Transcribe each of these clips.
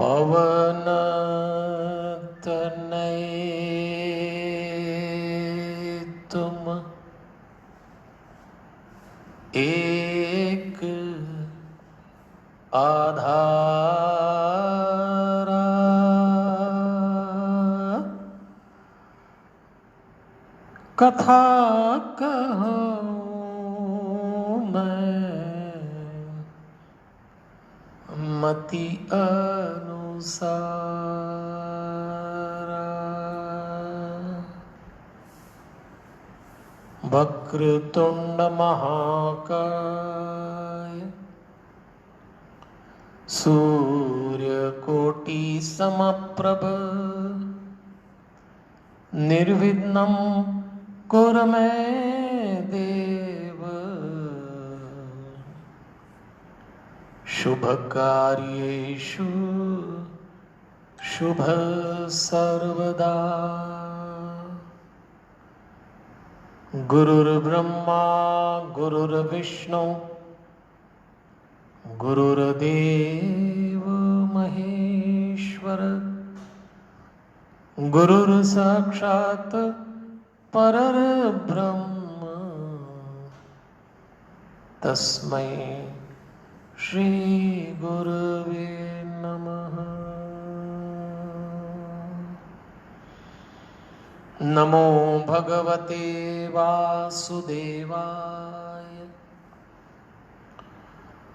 पवन तनय तुम एक आधारा, कथा कहूँ मैं मति अनुसारा। वक्रतुंड महाकाय सूर्यकोटि समप्रभ निर्विघ्नं कुरु मे देव। शुभ कार्येषु शुभ सर्वदा। गुरुर्ब्रह्मा गुरुर्विष्णु गुरुर्देव महेश्वर, गुरुर्साक्षात् परब्रह्म तस्मै श्री गुरवे नमः। नमो भगवते वासुदेवाय,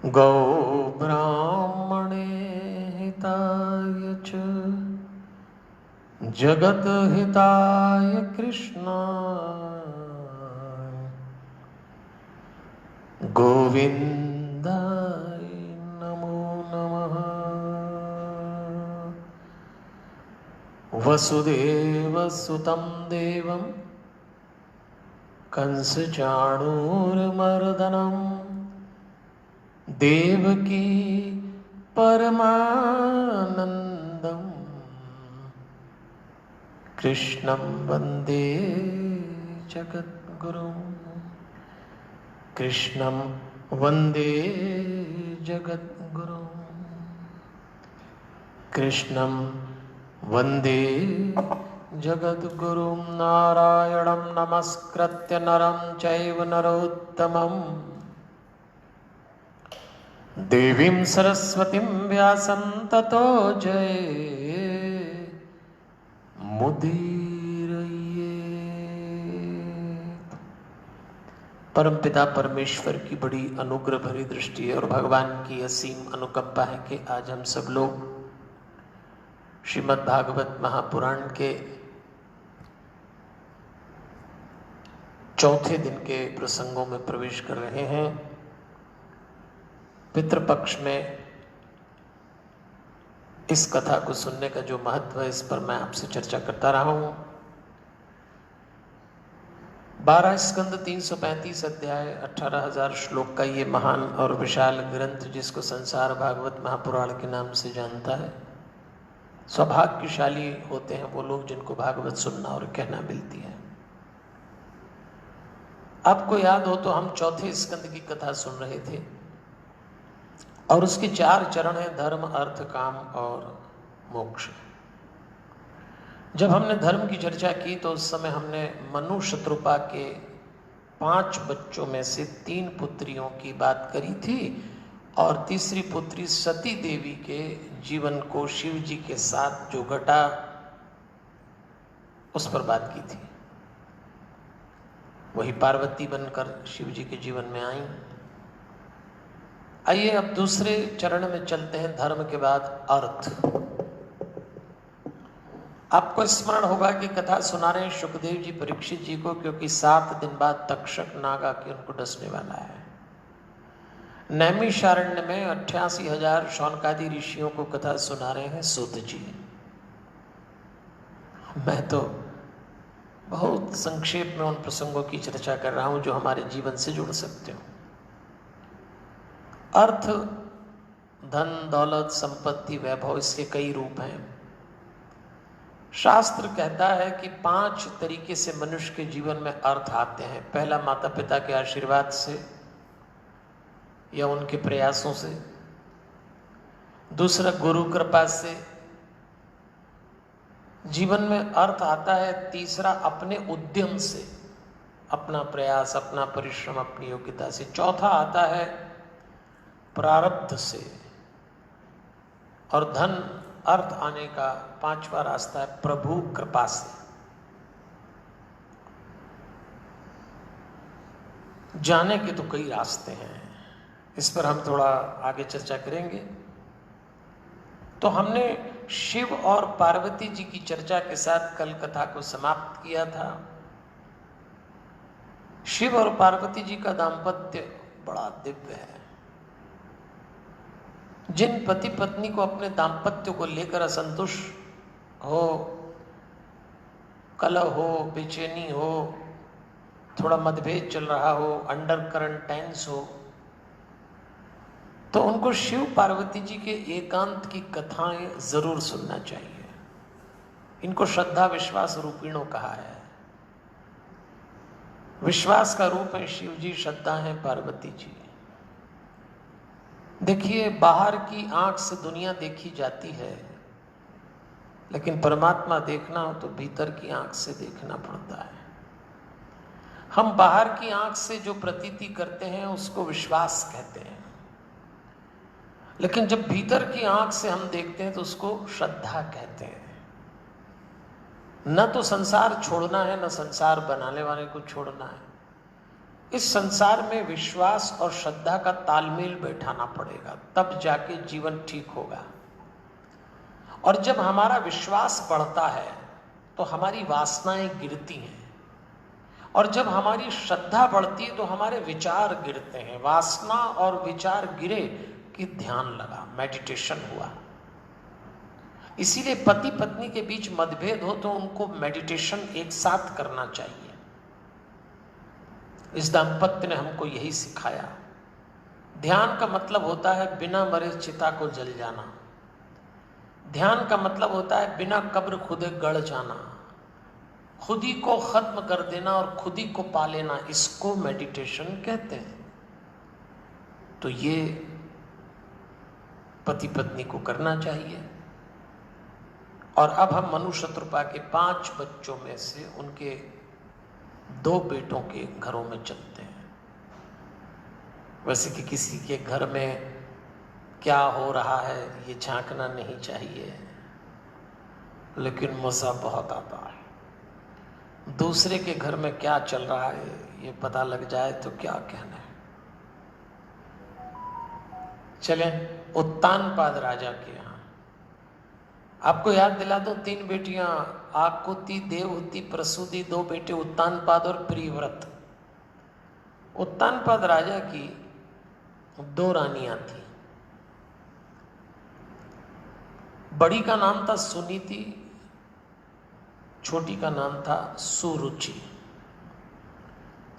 गौ ब्राह्मणे हिताय च जगत हिताय कृष्णाय गोविंदाय नमो नमः। वसुदेवसुतं देवं कंसचाणूरमर्दनं देवकी परमानन्दं कृष्णं वन्दे जगद्गुरुं। कृष्णं वन्दे जगद्गुरुं। कृष्णं वन्दे जगद्गुरुं। नारायणं नमस्कृत्य नरं चैव नरोत्तमं, देवीं सरस्वतीं व्यासं ततो जयमुदीरयेत्। परमपिता परमेश्वर की बड़ी अनुग्रह भरी दृष्टि है और भगवान की असीम अनुकंपा है कि आज हम सब लोग श्रीमद् भागवत महापुराण के चौथे दिन के प्रसंगों में प्रवेश कर रहे हैं। पितृपक्ष में इस कथा को सुनने का जो महत्व है, इस पर मैं आपसे चर्चा करता रहा हूं। 12 स्कंद 335 अध्याय 18,000 श्लोक का ये महान और विशाल ग्रंथ, जिसको संसार भागवत महापुराण के नाम से जानता है, सौभाग्यशाली होते हैं वो लोग जिनको भागवत सुनना और कहना मिलती है। आपको याद हो तो हम चौथे स्कंद की कथा सुन रहे थे और उसके 4 चरण हैं, धर्म अर्थ काम और मोक्ष। जब हमने धर्म की चर्चा की तो उस समय हमने मनु शत्रुपा के 5 बच्चों में से 3 पुत्रियों की बात करी थी और तीसरी पुत्री सती देवी के जीवन को शिव जी के साथ जो घटा उस पर बात की थी। वही पार्वती बनकर शिव जी के जीवन में आई। आइए अब दूसरे चरण में चलते हैं, धर्म के बाद अर्थ। आपको स्मरण होगा कि कथा सुना रहे सुखदेव जी परीक्षित जी को, क्योंकि 7 दिन बाद तक्षक नाग आके उनको डसने वाला है। नैमिषारण्य में 88,000 शौनकादि ऋषियों को कथा सुना रहे हैं सूत जी। मैं तो बहुत संक्षेप में उन प्रसंगों की चर्चा कर रहा हूं जो हमारे जीवन से जुड़ सकते हो। अर्थ, धन, दौलत, संपत्ति, वैभव, इसके कई रूप हैं। शास्त्र कहता है कि 5 तरीके से मनुष्य के जीवन में अर्थ आते हैं। पहला, माता पिता के आशीर्वाद से या उनके प्रयासों से। दूसरा गुरु कृपा से जीवन में अर्थ आता है। तीसरा अपने उद्यम से, अपना प्रयास, अपना परिश्रम, अपनी योग्यता से। चौथा आता है प्रारब्ध से। और धन अर्थ आने का पांचवा रास्ता है प्रभु कृपा से। जाने के तो कई रास्ते हैं, इस पर हम थोड़ा आगे चर्चा करेंगे। तो हमने शिव और पार्वती जी की चर्चा के साथ कल कथा को समाप्त किया था। शिव और पार्वती जी का दाम्पत्य बड़ा दिव्य है। जिन पति पत्नी को अपने दाम्पत्य को लेकर असंतोष हो, कलह हो, बेचैनी हो, थोड़ा मतभेद चल रहा हो, अंडर करंट टेंस हो, तो उनको शिव पार्वती जी के एकांत की कथाएं जरूर सुनना चाहिए। इनको श्रद्धा विश्वास रूपिणों कहा है। विश्वास का रूप है शिव जी, श्रद्धा है पार्वती जी। देखिए, बाहर की आंख से दुनिया देखी जाती है, लेकिन परमात्मा देखना हो तो भीतर की आंख से देखना पड़ता है। हम बाहर की आंख से जो प्रतीति करते हैं उसको विश्वास कहते हैं, लेकिन जब भीतर की आंख से हम देखते हैं तो उसको श्रद्धा कहते हैं। न तो संसार छोड़ना है, न संसार बनाने वाले को छोड़ना है। इस संसार में विश्वास और श्रद्धा का तालमेल बैठाना पड़ेगा, तब जाके जीवन ठीक होगा। और जब हमारा विश्वास बढ़ता है तो हमारी वासनाएं गिरती हैं, और जब हमारी श्रद्धा बढ़ती है तो हमारे विचार गिरते हैं। वासना और विचार गिरे कि ध्यान लगा, मेडिटेशन हुआ। इसीलिए पति पत्नी के बीच मतभेद हो तो उनको मेडिटेशन एक साथ करना चाहिए। इस दाम्पत्य ने हमको यही सिखाया। ध्यान का मतलब होता है बिना मरे चिता को जल जाना। ध्यान का मतलब होता है बिना कब्र खुदे गड़ जाना, खुद ही को खत्म कर देना और खुद ही को पा लेना। इसको मेडिटेशन कहते हैं। तो ये पति पत्नी को करना चाहिए। और अब हम मनु शत्रुपा के 5 बच्चों में से उनके 2 बेटों के घरों में चलते हैं। वैसे कि किसी के घर में क्या हो रहा है ये झांकना नहीं चाहिए, लेकिन मजा बहुत आता है। दूसरे के घर में क्या चल रहा है ये पता लग जाए तो क्या कहना है। चलें उत्तानपाद राजा के यहाँ। आपको याद दिला दो, 3 बेटियां आकुति, देवहूति, प्रसूति, 2 बेटे उत्तानपाद और प्रियव्रत। उत्तानपाद राजा की 2 रानियां थी। बड़ी का नाम था सुनीति, छोटी का नाम था सुरुचि।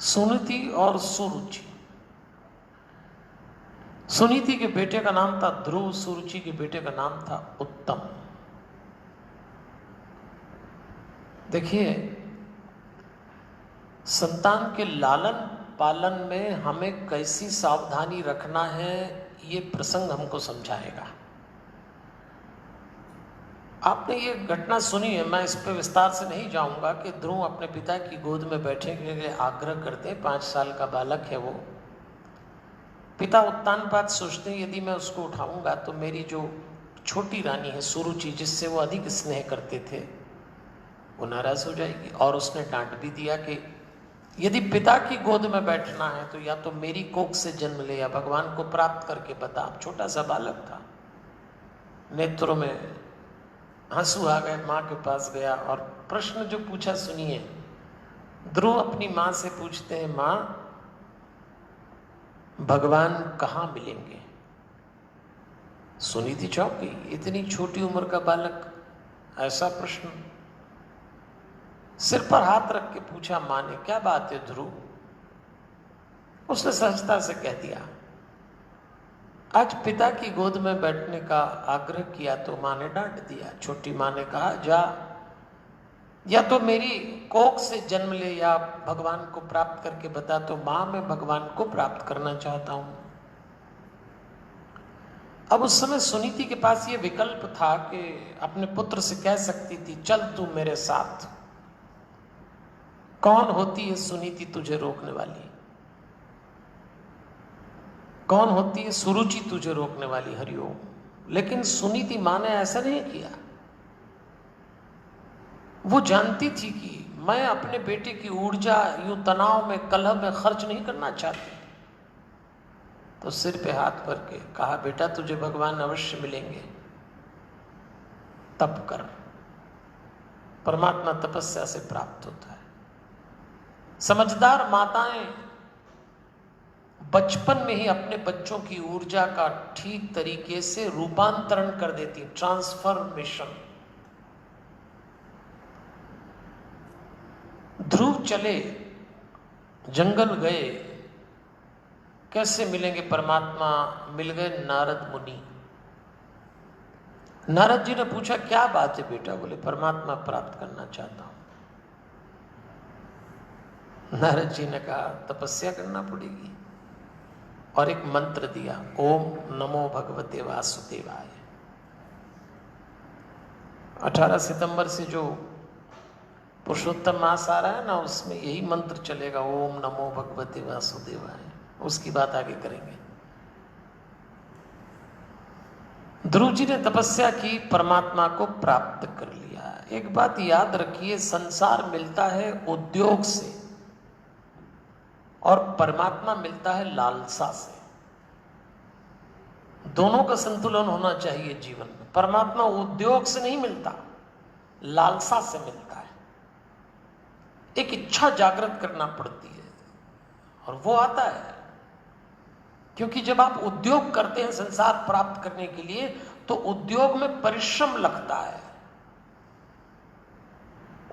सुनीति और सुरुचि। सुनीति के बेटे का नाम था ध्रुव, सुरुचि के बेटे का नाम था उत्तम। देखिए, संतान के लालन पालन में हमें कैसी सावधानी रखना है ये प्रसंग हमको समझाएगा। आपने ये घटना सुनी है, मैं इस पर विस्तार से नहीं जाऊंगा कि ध्रुव अपने पिता की गोद में बैठने के लिए आग्रह करते हैं। 5 साल का बालक है वो। पिता उत्तानपाद सोचते हैं यदि मैं उसको उठाऊंगा तो मेरी जो छोटी रानी है सुरुचि, जिससे वो अधिक स्नेह करते थे, वो नाराज हो जाएगी। और उसने डांट भी दिया कि यदि पिता की गोद में बैठना है तो या तो मेरी कोख से जन्म ले या भगवान को प्राप्त करके बता। छोटा सा बालक था, नेत्रों में आंसू आ गए। माँ के पास गया और प्रश्न जो पूछा सुनिए। ध्रुव अपनी माँ से पूछते हैं, माँ भगवान कहाँ मिलेंगे? सुनीति चौंक गई। इतनी छोटी उम्र का बालक, ऐसा प्रश्न। सिर पर हाथ रख के पूछा माँ ने, क्या बात है ध्रुव? उसने सहजता से कह दिया, आज पिता की गोद में बैठने का आग्रह किया तो माँ ने डांट दिया। छोटी माँ ने कहा, जा या तो मेरी कोख से जन्म ले या भगवान को प्राप्त करके बता। तो माँ, मैं भगवान को प्राप्त करना चाहता हूं। अब उस समय सुनीति के पास ये विकल्प था कि अपने पुत्र से कह सकती थी, चल तू मेरे साथ। कौन होती है सुनीति तुझे रोकने वाली? कौन होती है सुरुचि तुझे रोकने वाली? हरिओम। लेकिन सुनीति माँ ने ऐसा नहीं किया। वो जानती थी कि मैं अपने बेटे की ऊर्जा यूं तनाव में, कलह में खर्च नहीं करना चाहती। तो सिर पे हाथ भर के कहा, बेटा तुझे भगवान अवश्य मिलेंगे, तप कर। परमात्मा तपस्या से प्राप्त होता है। समझदार माताएं बचपन में ही अपने बच्चों की ऊर्जा का ठीक तरीके से रूपांतरण कर देती, ट्रांसफॉर्मेशन। ध्रुव चले, जंगल गए, कैसे मिलेंगे परमात्मा? मिल गए नारद मुनि। नारद जी ने पूछा, क्या बात है बेटा? बोले, परमात्मा प्राप्त करना चाहता हूं। नारद जी ने कहा, तपस्या करना पड़ेगी। और एक मंत्र दिया, ओम नमो भगवते वासुदेवाय। 18 सितंबर से जो पुरुषोत्तम मास आ रहा है ना, उसमें यही मंत्र चलेगा, ओम नमो भगवते वासुदेवाय। उसकी बात आगे करेंगे। ध्रुव जी ने तपस्या की, परमात्मा को प्राप्त कर लिया। एक बात याद रखिए, संसार मिलता है उद्योग से और परमात्मा मिलता है लालसा से। दोनों का संतुलन होना चाहिए जीवन में। परमात्मा उद्योग से नहीं मिलता, लालसा से मिलता है। एक इच्छा जागृत करना पड़ती है और वो आता है। क्योंकि जब आप उद्योग करते हैं संसार प्राप्त करने के लिए, तो उद्योग में परिश्रम लगता है,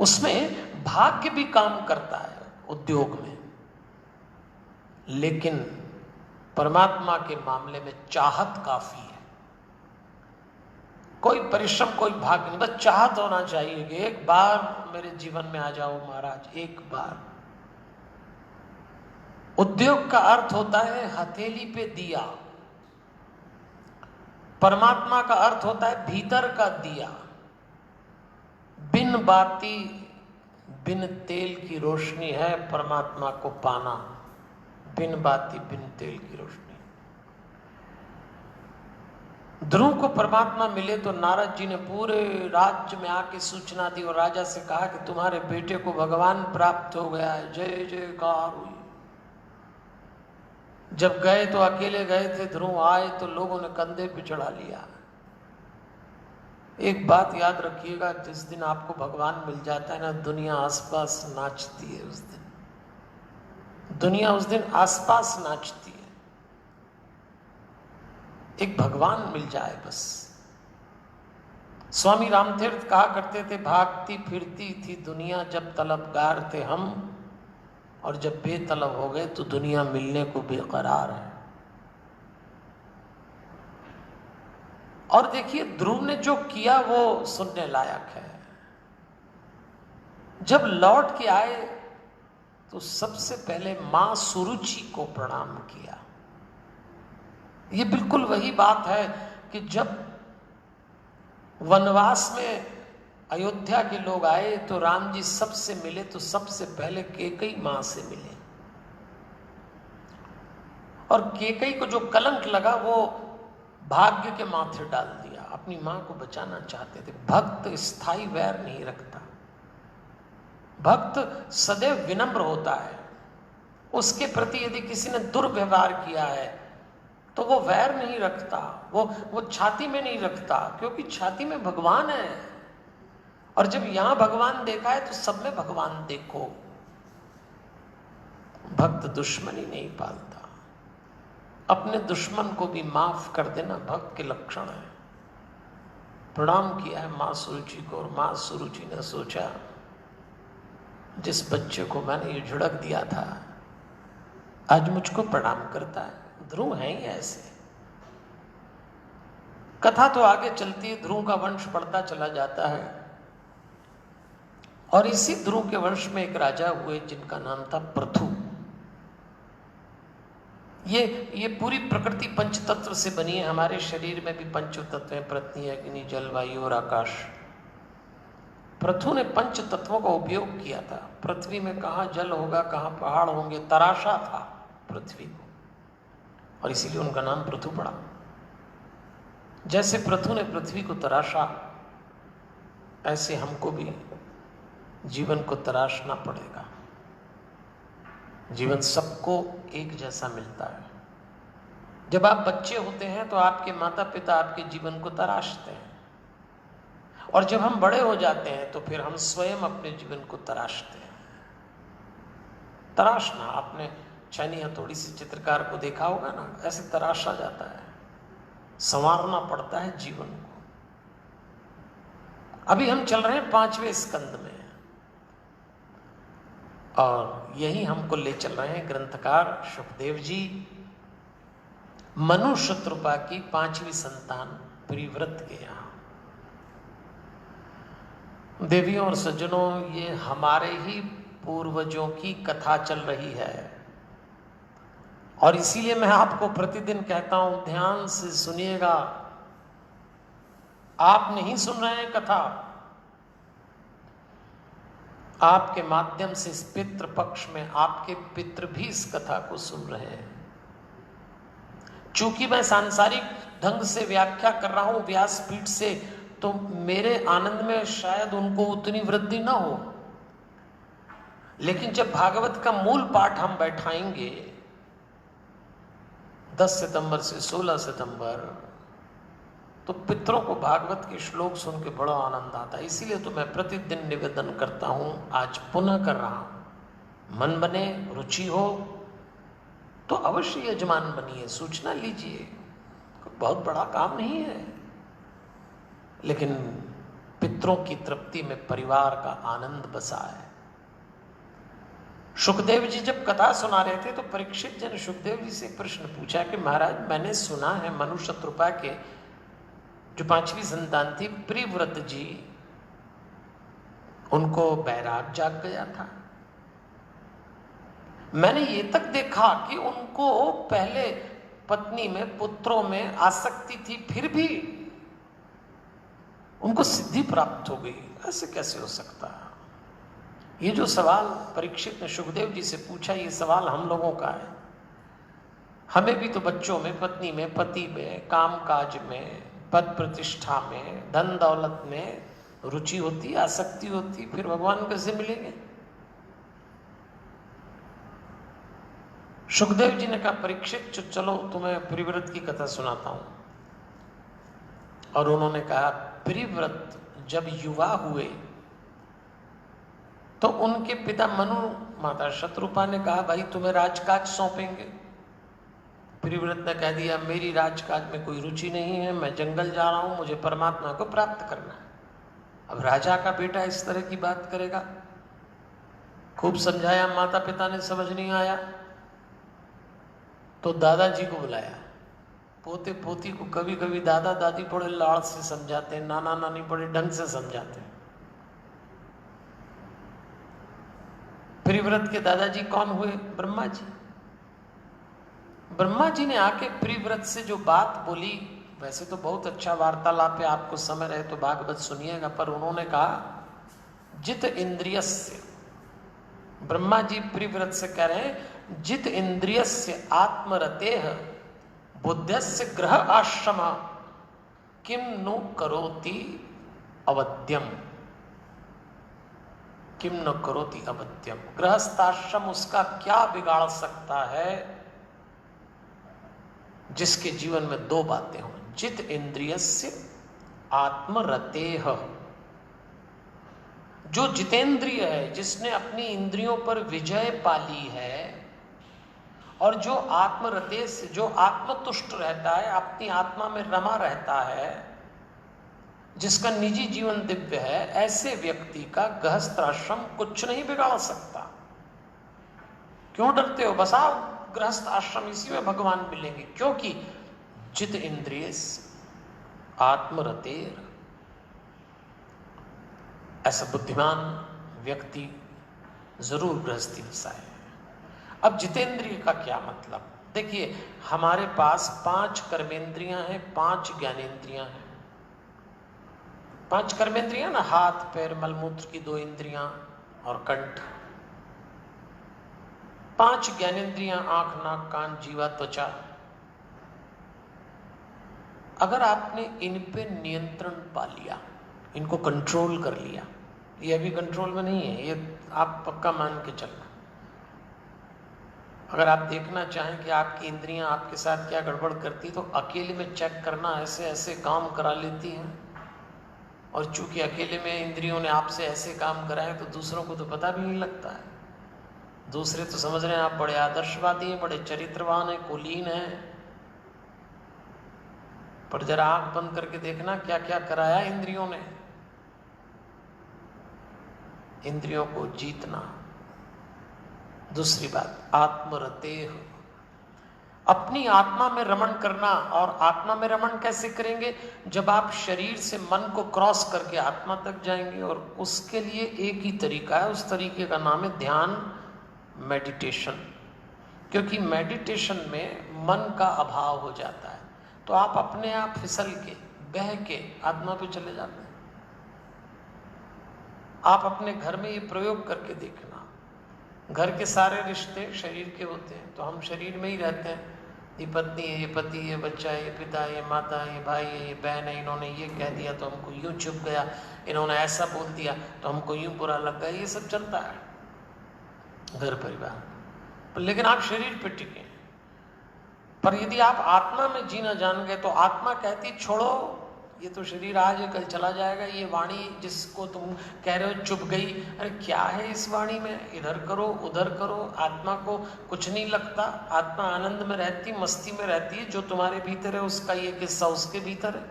उसमें भाग्य भी काम करता है उद्योग में। लेकिन परमात्मा के मामले में चाहत काफी है। कोई परिश्रम, कोई भाग्य नहीं, बस चाहत होना चाहिए कि एक बार मेरे जीवन में आ जाओ महाराज, एक बार। उद्योग का अर्थ होता है हथेली पे दिया, परमात्मा का अर्थ होता है भीतर का दिया। बिन बाती बिन तेल की रोशनी है परमात्मा को पाना। बिन बाती बिन तेल की रोशनी। ध्रुव को परमात्मा मिले तो नारद जी ने पूरे राज्य में आके सूचना दी और राजा से कहा कि तुम्हारे बेटे को भगवान प्राप्त हो गया है। जय जयकार हुई। जब गए तो अकेले गए थे, ध्रुव आए तो लोगों ने कंधे पे चढ़ा लिया। एक बात याद रखिएगा, जिस दिन आपको भगवान मिल जाता है ना, दुनिया आसपास नाचती है। उस दिन दुनिया उस दिन आसपास नाचती है। एक भगवान मिल जाए बस। स्वामी रामतीर्थ कहा करते थे, भागती फिरती थी दुनिया जब तलबगार थे हम, और जब बेतलब हो गए तो दुनिया मिलने को बेकरार है। और देखिए ध्रुव ने जो किया वो सुनने लायक है। जब लौट के आए तो सबसे पहले मां सुरुचि को प्रणाम किया। ये बिल्कुल वही बात है कि जब वनवास में अयोध्या के लोग आए तो राम जी सबसे मिले, तो सबसे पहले कैकेयी मां से मिले। और कैकेयी को जो कलंक लगा वो भाग्य के माथे डाल दिया। अपनी मां को बचाना चाहते थे। भक्त स्थायी वैर नहीं रखता। भक्त सदैव विनम्र होता है। उसके प्रति यदि किसी ने दुर्व्यवहार किया है तो वो वैर नहीं रखता, वो छाती में नहीं रखता, क्योंकि छाती में भगवान है। और जब यहां भगवान देखा है तो सब में भगवान देखो। भक्त दुश्मनी नहीं पालता। अपने दुश्मन को भी माफ कर देना भक्त के लक्षण है। प्रणाम किया है मां सुरुचि को, और मां सुरुचि ने सोचा, जिस बच्चे को मैंने ये झुड़क दिया था आज मुझको प्रणाम करता है। ध्रुव है ही ऐसे। कथा तो आगे चलती है, ध्रुव का वंश बढ़ता चला जाता है। और इसी ध्रुव के वंश में एक राजा हुए जिनका नाम था पृथु। ये पूरी प्रकृति पंच तत्व से बनी है। हमारे शरीर में भी पंच तत्व हैं, पृथ्वी, अग्नि, जल, वायु और आकाश। पृथु ने पंच तत्वों का उपयोग किया था। पृथ्वी में कहाँ जल होगा, कहाँ पहाड़ होंगे, तराशा था पृथ्वी को, और इसीलिए उनका नाम पृथु पड़ा। जैसे पृथु ने पृथ्वी को तराशा, ऐसे हमको भी जीवन को तराशना पड़ेगा। जीवन सबको एक जैसा मिलता है। जब आप बच्चे होते हैं तो आपके माता पिता आपके जीवन को तराशते हैं, और जब हम बड़े हो जाते हैं तो फिर हम स्वयं अपने जीवन को तराशते हैं। तराशना, आपने छानी हथौड़ी से चित्रकार को देखा होगा ना, ऐसे तराशा जाता है, संवारना पड़ता है जीवन को। अभी हम चल रहे हैं 5वें स्कंद में, और यही हमको ले चल रहे हैं ग्रंथकार सुखदेव जी मनु शत्रुपा की 5वीं संतान प्रिव्रत के यहाँ। देवियों और सज्जनों, ये हमारे ही पूर्वजों की कथा चल रही है, और इसीलिए मैं आपको प्रतिदिन कहता हूं, ध्यान से सुनिएगा। आप नहीं सुन रहे हैं कथा, आपके माध्यम से इस पितृ पक्ष में आपके पितृ भी इस कथा को सुन रहे हैं। चूंकि मैं सांसारिक ढंग से व्याख्या कर रहा हूं व्यासपीठ से, तो मेरे आनंद में शायद उनको उतनी वृद्धि ना हो, लेकिन जब भागवत का मूल पाठ हम बैठाएंगे 10 सितंबर से 16 सितंबर, तो पितरों को भागवत के श्लोक सुन के बड़ा आनंद आता है। इसीलिए तो मैं प्रतिदिन निवेदन करता हूं, आज पुनः कर रहा हूं। मन बने, रुचि हो तो अवश्य यजमान बनिए, सूचना लीजिए। बहुत बड़ा काम नहीं है, लेकिन पितरों की तृप्ति में परिवार का आनंद बसा है। सुखदेव जी जब कथा सुना रहे थे तो परीक्षित जी ने सुखदेव जी से प्रश्न पूछा कि महाराज, मैंने सुना है मनु शत्रुपा के जो 5वीं संतान थी प्रिव्रत जी, उनको बैराग जाग गया था। मैंने ये तक देखा कि उनको पहले पत्नी में, पुत्रों में आसक्ति थी, फिर भी उनको सिद्धि प्राप्त हो गई। ऐसे कैसे हो सकता है? ये जो सवाल परीक्षित ने सुखदेव जी से पूछा, ये सवाल हम लोगों का है। हमें भी तो बच्चों में, पत्नी में, पति में, काम काज में, पद प्रतिष्ठा में, धन दौलत में रुचि होती, आसक्ति होती, फिर भगवान कैसे मिलेंगे? सुखदेव जी ने कहा, परीक्षित चलो तुम्हें प्रिव्रत की कथा सुनाता हूं। और उन्होंने कहा, प्रिव्रत जब युवा हुए तो उनके पिता मनु, माता शत्रुपा ने कहा, भाई तुम्हें राजकाज सौंपेंगे। प्रिव्रत ने कह दिया, मेरी राजकाज में कोई रुचि नहीं है, मैं जंगल जा रहा हूं, मुझे परमात्मा को प्राप्त करना है। अब राजा का बेटा इस तरह की बात करेगा? खूब समझाया, माता पिता ने समझ नहीं आया तो दादाजी को बुलाया। पोते पोती को कभी कभी दादा दादी बड़े लाड़ से समझाते हैं, नाना नानी बड़े ढंग से समझाते हैं। प्रिव्रत के दादाजी कौन हुए? ब्रह्मा जी। ब्रह्मा जी ने आके प्रिव्रत से जो बात बोली, वैसे तो बहुत अच्छा वार्तालाप है, आपको समय रहे तो भागवत सुनिएगा, पर उन्होंने कहा जित इंद्रियस्य, ब्रह्मा जी प्रिव्रत से कह रहे हैं, जित इंद्रियस्य आत्मरतेह बुद्धस्य ग्रह आश्रम किम नु करोति अवध्यम, किम न करोति अवध्यम। गृहस्थाश्रम उसका क्या बिगाड़ सकता है जिसके जीवन में दो बातें हों, जित इंद्रियस्य आत्मरतेह, जो जितेंद्रिय है, जिसने अपनी इंद्रियों पर विजय पाली है, और जो आत्मरते से, जो आत्मतुष्ट रहता है, अपनी आत्मा में रमा रहता है, जिसका निजी जीवन दिव्य है, ऐसे व्यक्ति का गृहस्थाश्रम कुछ नहीं बिगाड़ सकता। क्यों डरते हो? बस आओ गृहस्थ आश्रम, इसी में भगवान मिलेंगे। क्योंकि जित इंद्रिय आत्मरतेर, ऐसा बुद्धिमान व्यक्ति जरूर गृहस्थी बसाए। अब जितेंद्रिय का क्या मतलब? देखिए, हमारे पास 5 कर्मेंद्रियां हैं, 5 ज्ञानेंद्रियां हैं। 5 कर्मेंद्रियां ना, हाथ पैर मलमूत्र की 2 इंद्रियां और कंठ। 5 ज्ञानेंद्रियां, आंख नाक कान जीवा त्वचा। अगर आपने इन पे नियंत्रण पा लिया, इनको कंट्रोल कर लिया, ये अभी कंट्रोल में नहीं है, ये आप पक्का मान के चलना। अगर आप देखना चाहें कि आपकी इंद्रियां आपके साथ क्या गड़बड़ करती, तो अकेले में चेक करना, ऐसे ऐसे काम करा लेती हैं। और चूंकि अकेले में इंद्रियों ने आपसे ऐसे काम कराए तो दूसरों को तो पता भी नहीं लगता है। दूसरे तो समझ रहे हैं आप बड़े आदर्शवादी हैं, बड़े चरित्रवान हैं, कुलीन हैं, पर जरा आंख बंद करके देखना क्या क्या कराया इंद्रियों ने। इंद्रियों को जीतना। दूसरी बात, आत्मरतेह, अपनी आत्मा में रमण करना। और आत्मा में रमण कैसे करेंगे? जब आप शरीर से मन को क्रॉस करके आत्मा तक जाएंगे, और उसके लिए एक ही तरीका है, उस तरीके का नाम है ध्यान, मेडिटेशन। क्योंकि मेडिटेशन में मन का अभाव हो जाता है, तो आप अपने आप फिसल के बह के आत्मा पे चले जाते हैं। आप अपने घर में ये प्रयोग करके देखना। घर के सारे रिश्ते शरीर के होते हैं, तो हम शरीर में ही रहते हैं। ये पत्नी है, ये पति है, ये बच्चा है, ये पिता है, ये माता है, ये भाई है, ये बहन है, इन्होंने ये कह दिया तो हमको यूं चुभ गया, इन्होंने ऐसा बोल दिया तो हमको यूं बुरा लग गया। ये सब चलता है घर परिवार। लेकिन आप शरीर पे टिके। पर यदि आप आत्मा में जीना जान गए, तो आत्मा कहती छोड़ो, ये तो शरीर आज है कल चला जाएगा। ये वाणी जिसको तुम कह रहे हो चुभ गई, अरे क्या है इस वाणी में, इधर करो उधर करो, आत्मा को कुछ नहीं लगता। आत्मा आनंद में रहती, मस्ती में रहती है। जो तुम्हारे भीतर है उसका ये किस्सा उसके भीतर है।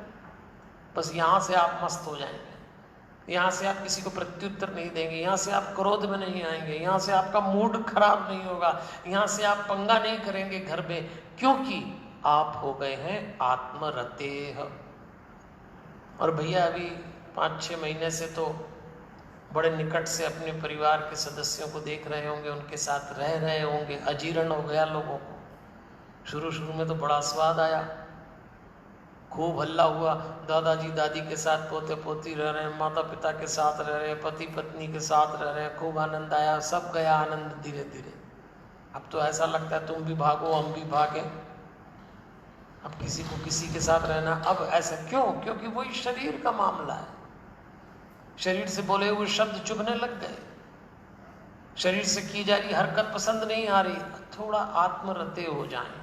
बस यहाँ से आप मस्त हो जाएंगे, यहाँ से आप किसी को प्रत्युत्तर नहीं देंगे, यहाँ से आप क्रोध में नहीं आएंगे, यहाँ से आपका मूड खराब नहीं होगा, यहाँ से आप पंगा नहीं करेंगे घर में, क्योंकि आप हो गए हैं आत्मरतेह। और भैया अभी 5-6 महीने से तो बड़े निकट से अपने परिवार के सदस्यों को देख रहे होंगे, उनके साथ रह रहे होंगे। अजीर्ण हो गया लोगों को। शुरू शुरू में तो बड़ा स्वाद आया, खूब हल्ला हुआ, दादाजी दादी के साथ पोते पोती रह रहे हैं, माता पिता के साथ रह रहे हैं, पति पत्नी के साथ रह रहे हैं, खूब आनंद आया। सब गया आनंद धीरे धीरे। अब तो ऐसा लगता है तुम भी भागो हम भी भागे, अब किसी को किसी के साथ रहना। अब ऐसा क्यों? क्योंकि वही शरीर का मामला है। शरीर से बोले हुए शब्द चुभने लग गए, शरीर से की जा रही हरकत पसंद नहीं आ रही। थोड़ा आत्मरते हो जाएं।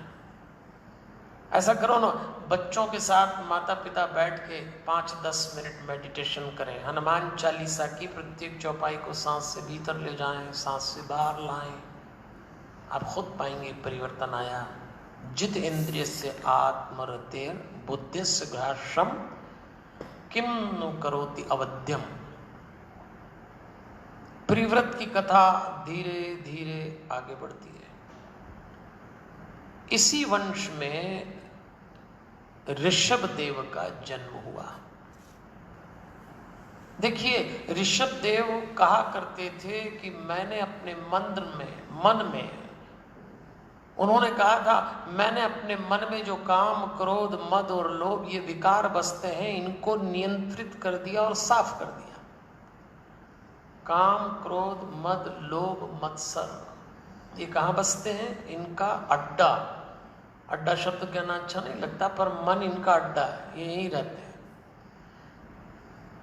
ऐसा करो ना, बच्चों के साथ माता पिता बैठ के 5-10 मिनट मेडिटेशन करें। हनुमान चालीसा की प्रत्येक चौपाई को सांस से भीतर ले जाएं, सांस से बाहर लाएं। आप खुद पाएंगे परिवर्तन आया। जित इंद्रिय से आत्मरतेर बुद्धिस्य घ्राश्रम किम नु करोति अवध्यम। परिव्रत की कथा धीरे धीरे आगे बढ़ती है। इसी वंश में ऋषभ देव का जन्म हुआ। देखिए, ऋषभ देव कहा करते थे कि मैंने अपने मन में उन्होंने कहा था, मैंने अपने मन में जो काम क्रोध मद और लोभ ये विकार बसते हैं, इनको नियंत्रित कर दिया और साफ कर दिया। काम क्रोध मद लोभ मत्सर ये कहाँ बसते हैं? इनका अड्डा शब्द कहना अच्छा नहीं लगता, पर मन इनका अड्डा है, ये यहीं रहते हैं।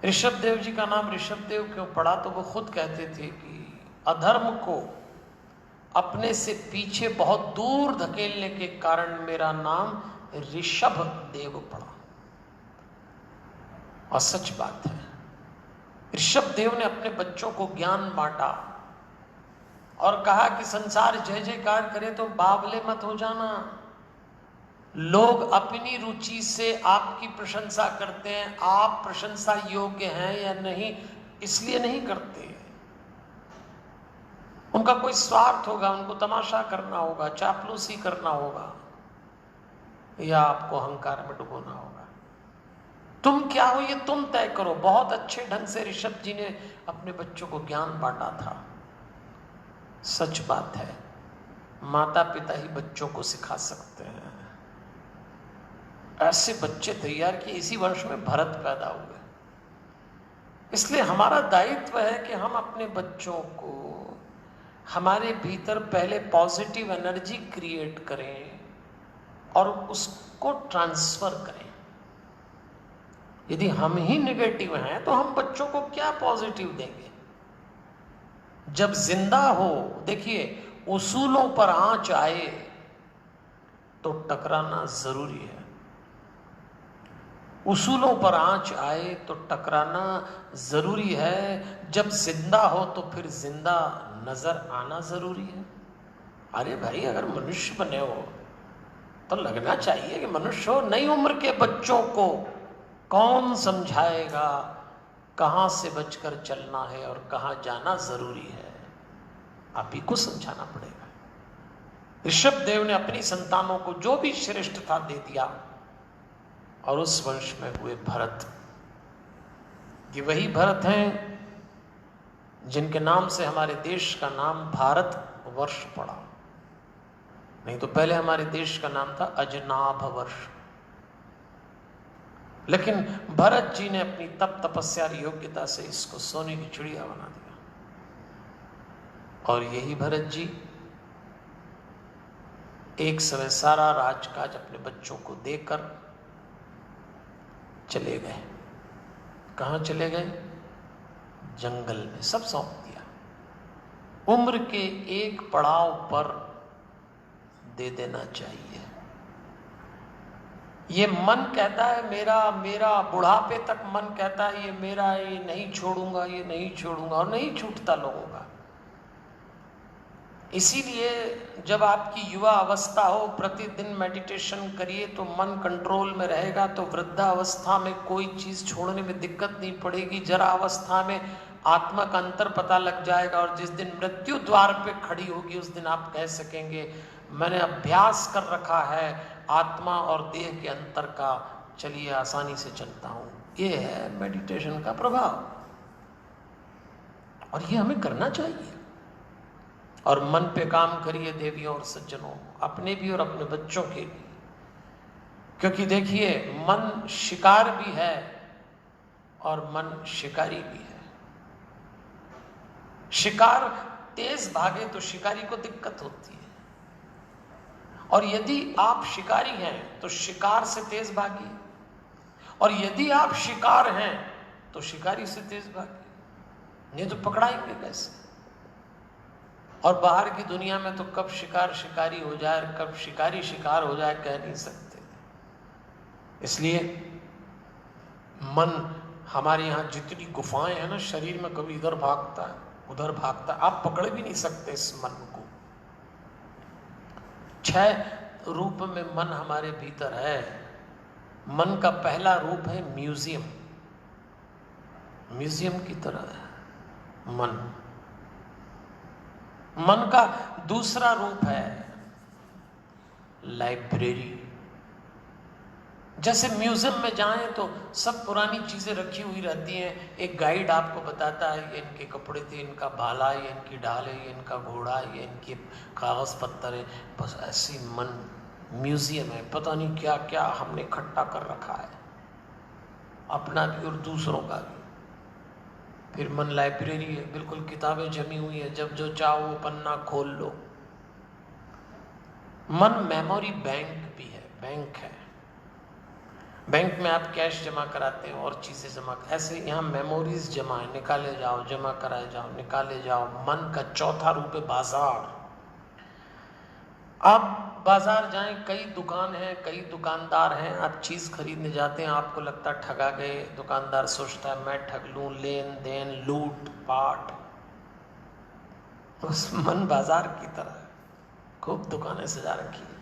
ऋषभ देव जी का नाम ऋषभ देव क्यों पड़ा? तो वो खुद कहते थे कि अधर्म को अपने से पीछे बहुत दूर धकेलने के कारण मेरा नाम ऋषभ देव पड़ा। और सच बात है, ऋषभ देव ने अपने बच्चों को ज्ञान बांटा और कहा कि संसार जय जयकार करे तो बावले मत हो जाना। लोग अपनी रुचि से आपकी प्रशंसा करते हैं, आप प्रशंसा योग्य हैं या नहीं इसलिए नहीं करते। उनका कोई स्वार्थ होगा, उनको तमाशा करना होगा, चापलूसी करना होगा, या आपको अहंकार में डुबोना होगा। तुम क्या हो ये तुम तय करो। बहुत अच्छे ढंग से ऋषभ जी ने अपने बच्चों को ज्ञान बांटा था। सच बात है, माता पिता ही बच्चों को सिखा सकते हैं। ऐसे बच्चे तैयार किए, इसी वंश में भरत पैदा हुए। इसलिए हमारा दायित्व है कि हम अपने बच्चों को, हमारे भीतर पहले पॉजिटिव एनर्जी क्रिएट करें और उसको ट्रांसफर करें। यदि हम ही नेगेटिव हैं तो हम बच्चों को क्या पॉजिटिव देंगे? जब जिंदा हो, देखिए, उसूलों पर आंच आए तो टकराना जरूरी है। उसूलों पर आंच आए तो टकराना जरूरी है। जब जिंदा हो तो फिर जिंदा नजर आना जरूरी है। अरे भाई, अगर मनुष्य बने हो तो लगना चाहिए कि मनुष्य हो। नई उम्र के बच्चों को कौन समझाएगा कहां से बचकर चलना है और कहां जाना जरूरी है? आप ही को समझाना पड़ेगा। ऋषभ देव ने अपनी संतानों को जो भी श्रेष्ठता दे दिया, और उस वंश में हुए भरत। ये वही भरत हैं जिनके नाम से हमारे देश का नाम भारत वर्ष पड़ा। नहीं तो पहले हमारे देश का नाम था अजनाभ वर्ष। लेकिन भरत जी ने अपनी तप तपस्या और योग्यता से इसको सोने की चिड़िया बना दिया। और यही भरत जी एक समय सारा राजकाज अपने बच्चों को देकर चले गए। कहां चले गए? जंगल में। सब सौंप दिया। उम्र के एक पड़ाव पर दे देना चाहिए। ये मन कहता है मेरा मेरा, बुढ़ापे तक मन कहता है ये मेरा, ये नहीं छोड़ूंगा, ये नहीं छोड़ूंगा, और नहीं छूटता लोगों का। इसीलिए जब आपकी युवा अवस्था हो, प्रतिदिन मेडिटेशन करिए तो मन कंट्रोल में रहेगा, तो वृद्धावस्था में कोई चीज छोड़ने में दिक्कत नहीं पड़ेगी। जरा अवस्था में आत्मा का अंतर पता लग जाएगा, और जिस दिन मृत्यु द्वार पे खड़ी होगी उस दिन आप कह सकेंगे मैंने अभ्यास कर रखा है आत्मा और देह के अंतर का, चलिए आसानी से चलता हूं। ये है मेडिटेशन का प्रभाव, और ये हमें करना चाहिए। और मन पे काम करिए देवियों और सज्जनों, अपने भी और अपने बच्चों के भी। क्योंकि देखिए, मन शिकार भी है और मन शिकारी भी है। शिकार तेज भागे तो शिकारी को दिक्कत होती है, और यदि आप शिकारी हैं तो शिकार से तेज भागिए, और यदि आप शिकार हैं तो शिकारी से तेज भागिए, नहीं तो पकड़ाएंगे कैसे? और बाहर की दुनिया में तो कब शिकार शिकारी हो जाए, कब शिकारी शिकार हो जाए, कह नहीं सकते। इसलिए मन, हमारे यहाँ जितनी गुफाएं हैं ना शरीर में, कभी इधर भागता है उधर भागता है, आप पकड़ भी नहीं सकते इस मन को। 6 रूप में मन हमारे भीतर है। मन का पहला रूप है म्यूजियम, म्यूजियम की तरह है मन। मन का दूसरा रूप है लाइब्रेरी। जैसे म्यूजियम में जाएं तो सब पुरानी चीजें रखी हुई रहती हैं, एक गाइड आपको बताता है ये इनके कपड़े थे, इनका भाला, ये इनकी ढाल है, ये इनका घोड़ा, ये इनके कागज पत्थर है। बस ऐसी मन म्यूजियम है, पता नहीं क्या क्या हमने इकट्ठा कर रखा है, अपना भी और दूसरों का भी। फिर मन लाइब्रेरी है, बिल्कुल किताबें जमी हुई है, जब जो चाहो वो पन्ना खोल लो। मन मेमोरी बैंक भी है, बैंक है। बैंक में आप कैश जमा कराते हैं और चीजें जमा, ऐसे यहाँ मेमोरीज जमा है, निकाले जाओ, जमा कराए जाओ, निकाले जाओ। मन का चौथा रूप है बाजार। आप बाजार जाएं, कई दुकान हैं, कई दुकानदार हैं, आप चीज खरीदने जाते हैं, आपको लगता है ठगा गए, दुकानदार सोचता है मैं ठग लूं, लेन देन लूट पाट। उस मन बाजार की तरह खूब दुकानें सजा रखी है।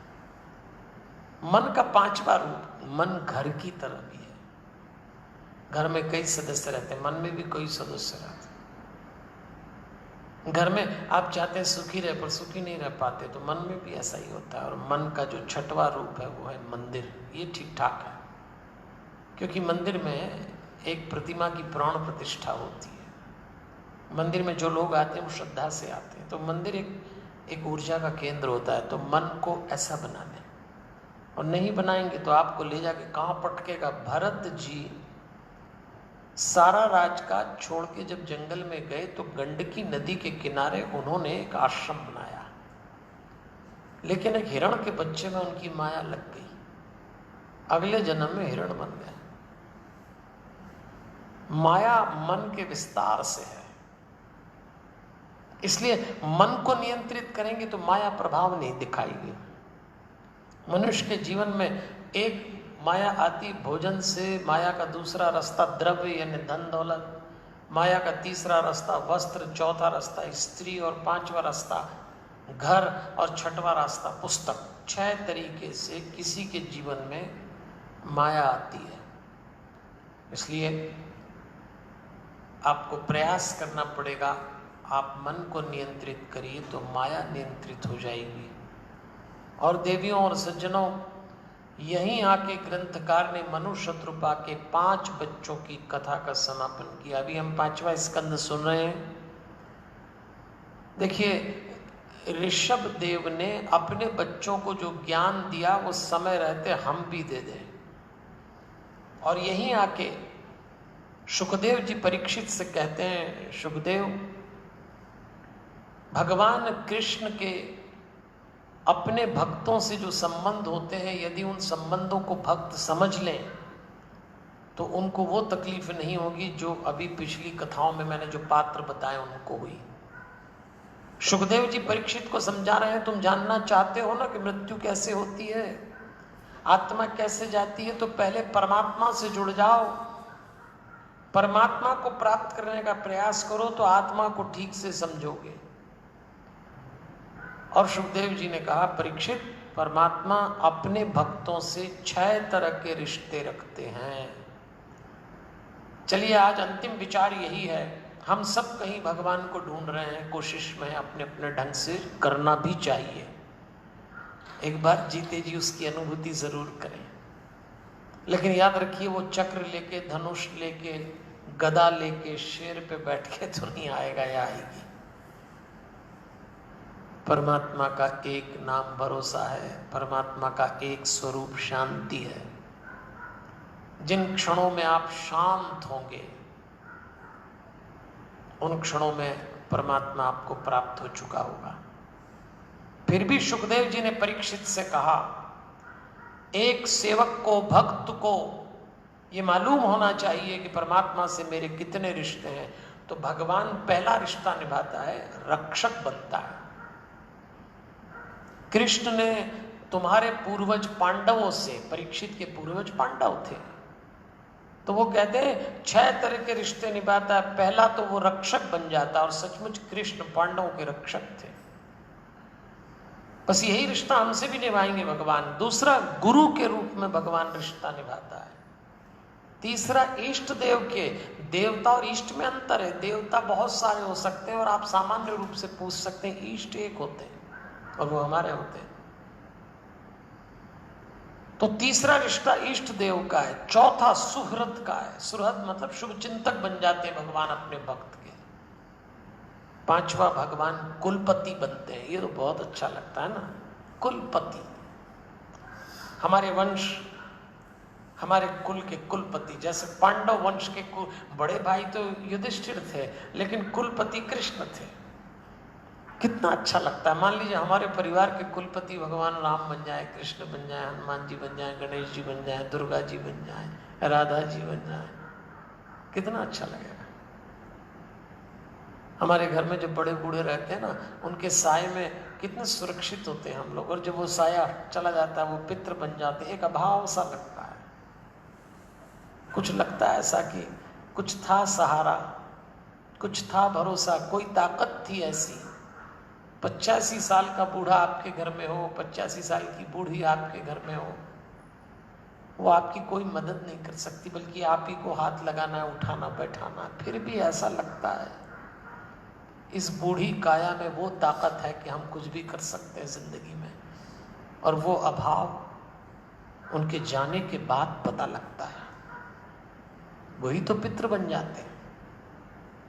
मन का 5वां रूप मन घर की तरह भी है। घर में कई सदस्य रहते हैं, मन में भी कोई सदस्य रहते हैं। घर में आप चाहते हैं सुखी रहे पर सुखी नहीं रह पाते, तो मन में भी ऐसा ही होता है। और मन का जो 6वां रूप है वो है मंदिर। ये ठीक ठाक है, क्योंकि मंदिर में एक प्रतिमा की प्राण प्रतिष्ठा होती है। मंदिर में जो लोग आते हैं वो श्रद्धा से आते हैं, तो मंदिर एक एक ऊर्जा का केंद्र होता है, तो मन को ऐसा बना लें। और नहीं बनाएंगे तो आपको ले जाके कहाँ पटकेगा। भरत जी सारा राजकाज छोड़ के जब जंगल में गए तो गंडकी नदी के किनारे उन्होंने एक आश्रम बनाया, लेकिन एक हिरण के बच्चे में उनकी माया लग गई। अगले जन्म में हिरण बन गए। माया मन के विस्तार से है, इसलिए मन को नियंत्रित करेंगे तो माया प्रभाव नहीं दिखाएगी। मनुष्य के जीवन में एक माया आती भोजन से, माया का दूसरा रास्ता द्रव्य यानी धन दौलत, माया का तीसरा रास्ता वस्त्र, चौथा रास्ता स्त्री और पांचवा रास्ता घर और छठवां रास्ता पुस्तक। 6 तरीके से किसी के जीवन में माया आती है। इसलिए आपको प्रयास करना पड़ेगा, आप मन को नियंत्रित करिए तो माया नियंत्रित हो जाएगी। और देवियों और सज्जनों, यहीं आके ग्रंथकार ने मनु शत्रुपा के 5 बच्चों की कथा का समापन किया। अभी हम 5वां स्कंद सुन रहे हैं। देखिए, ऋषभ देव ने अपने बच्चों को जो ज्ञान दिया वो समय रहते हम भी दे दें। और यहीं आके सुखदेव जी परीक्षित से कहते हैं, सुखदेव, भगवान कृष्ण के अपने भक्तों से जो संबंध होते हैं, यदि उन संबंधों को भक्त समझ लें तो उनको वो तकलीफ नहीं होगी जो अभी पिछली कथाओं में मैंने जो पात्र बताए उनको हुई। सुखदेव जी परीक्षित को समझा रहे हैं, तुम जानना चाहते हो ना कि मृत्यु कैसे होती है, आत्मा कैसे जाती है, तो पहले परमात्मा से जुड़ जाओ, परमात्मा को प्राप्त करने का प्रयास करो तो आत्मा को ठीक से समझोगे। और सुखदेव जी ने कहा, परीक्षित, परमात्मा अपने भक्तों से 6 तरह के रिश्ते रखते हैं। चलिए, आज अंतिम विचार यही है, हम सब कहीं भगवान को ढूंढ रहे हैं, कोशिश में अपने अपने ढंग से, करना भी चाहिए। एक बार जीते जी उसकी अनुभूति जरूर करें, लेकिन याद रखिए वो चक्र लेके, धनुष लेके, गदा लेके, शेर पे बैठ के तो नहीं आएगा या आएगी। परमात्मा का एक नाम भरोसा है, परमात्मा का एक स्वरूप शांति है। जिन क्षणों में आप शांत होंगे उन क्षणों में परमात्मा आपको प्राप्त हो चुका होगा। फिर भी सुखदेव जी ने परीक्षित से कहा, एक सेवक को, भक्त को ये मालूम होना चाहिए कि परमात्मा से मेरे कितने रिश्ते हैं। तो भगवान पहला रिश्ता निभाता है, रक्षक बनता है। कृष्ण ने तुम्हारे पूर्वज पांडवों से, परीक्षित के पूर्वज पांडव थे, तो वो कहते हैं 6 तरह के रिश्ते निभाता है। पहला तो वो रक्षक बन जाता, और सचमुच कृष्ण पांडवों के रक्षक थे। बस यही रिश्ता हमसे भी निभाएंगे भगवान। दूसरा, गुरु के रूप में भगवान रिश्ता निभाता है। तीसरा, इष्ट देव के, देवता और इष्ट में अंतर है। देवता बहुत सारे हो सकते हैं और आप सामान्य रूप से पूछ सकते हैं, इष्ट एक होते हैं और वो हमारे होते हैं। तो तीसरा रिश्ता इष्ट देव का है। चौथा सुहृद का है। सुहृद मतलब शुभ चिंतक बन जाते हैं भगवान अपने भक्त के। पांचवा, भगवान कुलपति बनते हैं। ये तो बहुत अच्छा लगता है ना, कुलपति। हमारे वंश, हमारे कुल के कुलपति, जैसे पांडव वंश के बड़े भाई तो युधिष्ठिर थे, लेकिन कुलपति कृष्ण थे। कितना अच्छा लगता है। मान लीजिए हमारे परिवार के कुलपति भगवान राम बन जाए, कृष्ण बन जाए, हनुमान जी बन जाए, गणेश जी बन जाए, दुर्गा जी बन जाए, राधा जी बन जाए, कितना अच्छा लगेगा। हमारे घर में जो बड़े बूढ़े रहते हैं ना, उनके साए में कितने सुरक्षित होते हैं हम लोग, और जब वो साया चला जाता है वो पितृ बन जाते हैं। एक अभाव सा लगता है, कुछ लगता है ऐसा कि कुछ था सहारा, कुछ था भरोसा, कोई ताकत थी ऐसी। 85 साल का बूढ़ा आपके घर में हो, 85 साल की बूढ़ी आपके घर में हो, वो आपकी कोई मदद नहीं कर सकती, बल्कि आप ही को हाथ लगाना है, उठाना, बैठाना। फिर भी ऐसा लगता है इस बूढ़ी काया में वो ताकत है कि हम कुछ भी कर सकते हैं जिंदगी में। और वो अभाव उनके जाने के बाद पता लगता है। वही तो पितृ बन जाते हैं।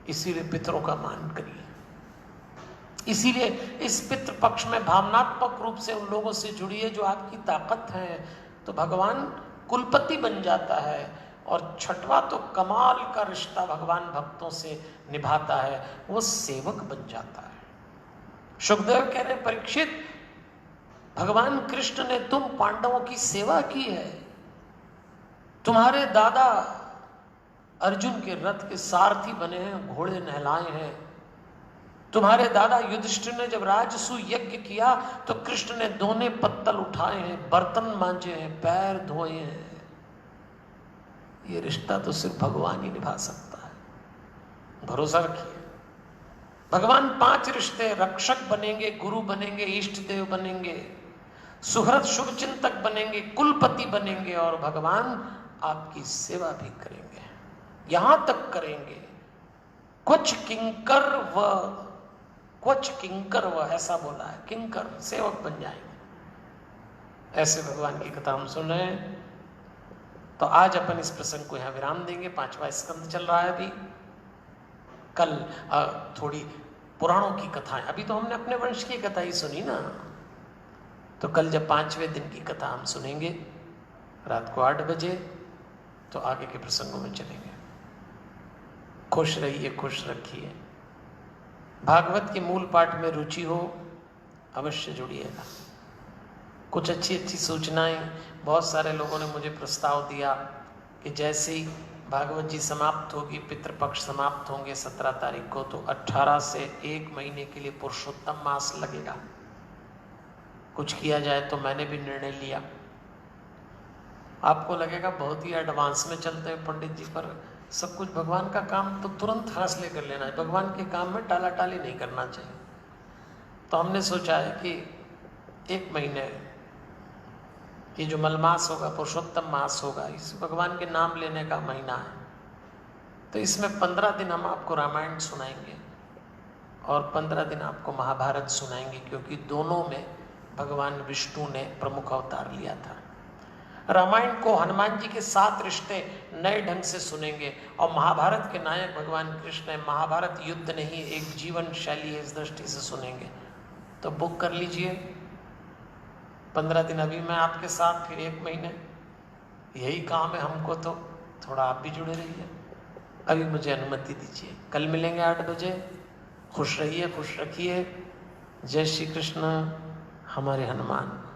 इसीलिए पितरों का मान करिए। इसीलिए इस पितृपक्ष में भावनात्मक रूप से उन लोगों से जुड़िए जो आपकी ताकत है, तो भगवान कुलपति बन जाता है। और छठवां तो कमाल का रिश्ता भगवान भक्तों से निभाता है, वो सेवक बन जाता है। सुखदेव कह रहे परीक्षित, भगवान कृष्ण ने तुम पांडवों की सेवा की है। तुम्हारे दादा अर्जुन के रथ के सारथी बने हैं, घोड़े नहलाए हैं। तुम्हारे दादा युधिष्ठिर ने जब राजसू यज्ञ किया तो कृष्ण ने दोने पत्तल उठाए हैं, बर्तन मांजे हैं, पैर धोए हैं। ये रिश्ता तो सिर्फ भगवान ही निभा सकता है। भरोसा रखिए, भगवान 5 रिश्ते, रक्षक बनेंगे, गुरु बनेंगे, इष्ट देव बनेंगे, सुहृद शुभ चिंतक बनेंगे, कुलपति बनेंगे, और भगवान आपकी सेवा भी करेंगे। यहां तक करेंगे क्वच किंकर व ऐसा बोला है, किंकर सेवक बन जाएंगे। ऐसे भगवान की कथा हम सुन रहे हैं। तो आज अपन इस प्रसंग को यहां विराम देंगे। 5वां स्कंद चल रहा है अभी। कल थोड़ी पुराणों की कथाएं, अभी तो हमने अपने वंश की कथा ही सुनी ना, तो कल जब 5वें दिन की कथा हम सुनेंगे रात को 8 बजे, तो आगे के प्रसंगों में चलेंगे। खुश रहिए, खुश रखिए। भागवत के मूल पाठ में रुचि हो अवश्य जुड़िएगा। कुछ अच्छी अच्छी सूचनाएं, बहुत सारे लोगों ने मुझे प्रस्ताव दिया कि जैसे ही भागवत जी समाप्त होगी, पितृपक्ष समाप्त होंगे 17 तारीख को, तो 18 से 1 महीने के लिए पुरुषोत्तम मास लगेगा। कुछ किया जाए तो मैंने भी निर्णय लिया। आपको लगेगा बहुत ही एडवांस में चलते हैं पंडित जी, पर सब कुछ भगवान का काम तो तुरंत हासिल कर लेना है। भगवान के काम में टाला टाली नहीं करना चाहिए। तो हमने सोचा है कि 1 महीने, ये जो मलमास होगा, पुरुषोत्तम मास होगा, इस भगवान के नाम लेने का महीना है, तो इसमें 15 दिन हम आपको रामायण सुनाएंगे और 15 दिन आपको महाभारत सुनाएंगे, क्योंकि दोनों में भगवान विष्णु ने प्रमुख अवतार लिया था। रामायण को हनुमान जी के 7 रिश्ते नए ढंग से सुनेंगे, और महाभारत के नायक भगवान कृष्ण है। महाभारत युद्ध नहीं, एक जीवन शैली है, इस दृष्टि से सुनेंगे। तो बुक कर लीजिए 15 दिन अभी मैं आपके साथ, फिर 1 महीने, यही काम है हमको। तो थोड़ा आप भी जुड़े रहिए। अभी मुझे अनुमति दीजिए, कल मिलेंगे 8 बजे। खुश रहिए, खुश रखिए। जय श्री कृष्ण। हमारे हनुमान।